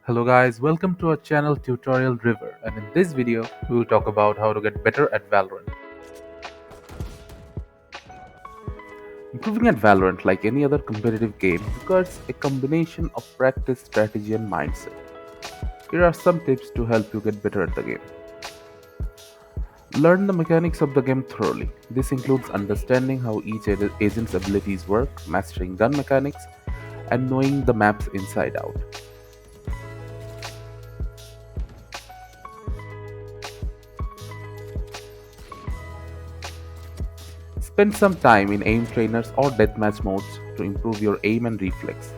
Hello guys, welcome to our channel Tutorial River, and in this video we will talk about how to get better at Valorant. Improving at Valorant, like any other competitive game, requires a combination of practice, strategy and mindset. Here are some tips to help you get better at the game. Learn the mechanics of the game thoroughly. This includes understanding how each agent's abilities work, mastering gun mechanics, and knowing the maps inside out. Spend some time in aim trainers or deathmatch modes to improve your aim and reflex.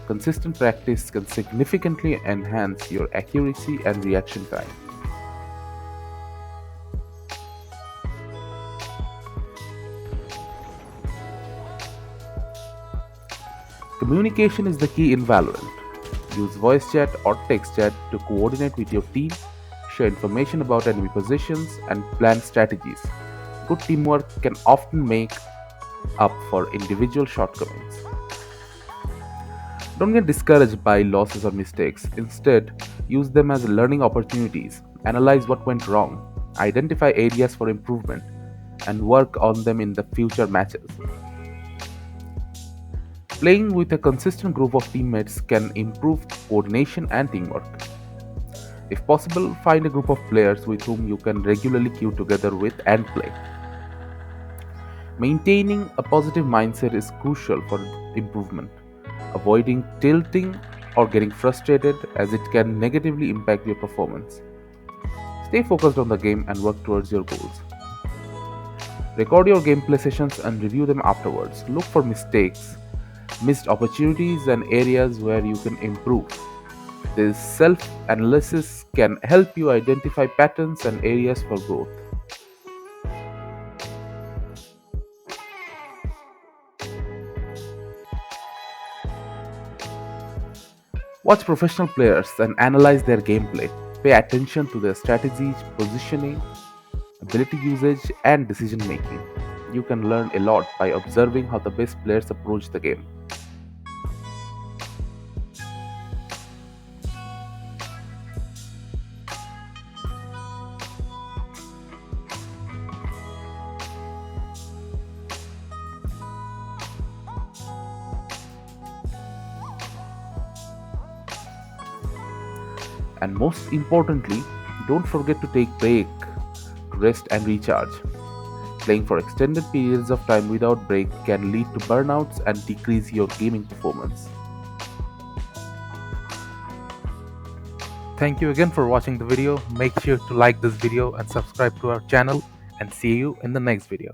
Consistent practice can significantly enhance your accuracy and reaction time. Communication is the key in Valorant. Use voice chat or text chat to coordinate with your team, share information about enemy positions, and plan strategies. Good teamwork can often make up for individual shortcomings. Don't get discouraged by losses or mistakes. Instead, use them as learning opportunities. Analyze what went wrong, identify areas for improvement, and work on them in the future matches. Playing with a consistent group of teammates can improve coordination and teamwork. If possible, find a group of players with whom you can regularly queue together with and play. Maintaining a positive mindset is crucial for improvement. Avoiding tilting or getting frustrated as it can negatively impact your performance. Stay focused on the game and work towards your goals. Record your gameplay sessions and review them afterwards. Look for mistakes, missed opportunities, and areas where you can improve. This self analysis can help you identify patterns and areas for growth. Watch professional players and analyze their gameplay. Pay attention to their strategies, positioning, ability usage, and decision making. You can learn a lot by observing how the best players approach the game. And most importantly, don't forget to take break to rest and recharge. Playing for extended periods of time without break can lead to burnouts and decrease your gaming performance. Thank you again for watching the video. Make sure to like this video and subscribe to our channel, and see you in the next video.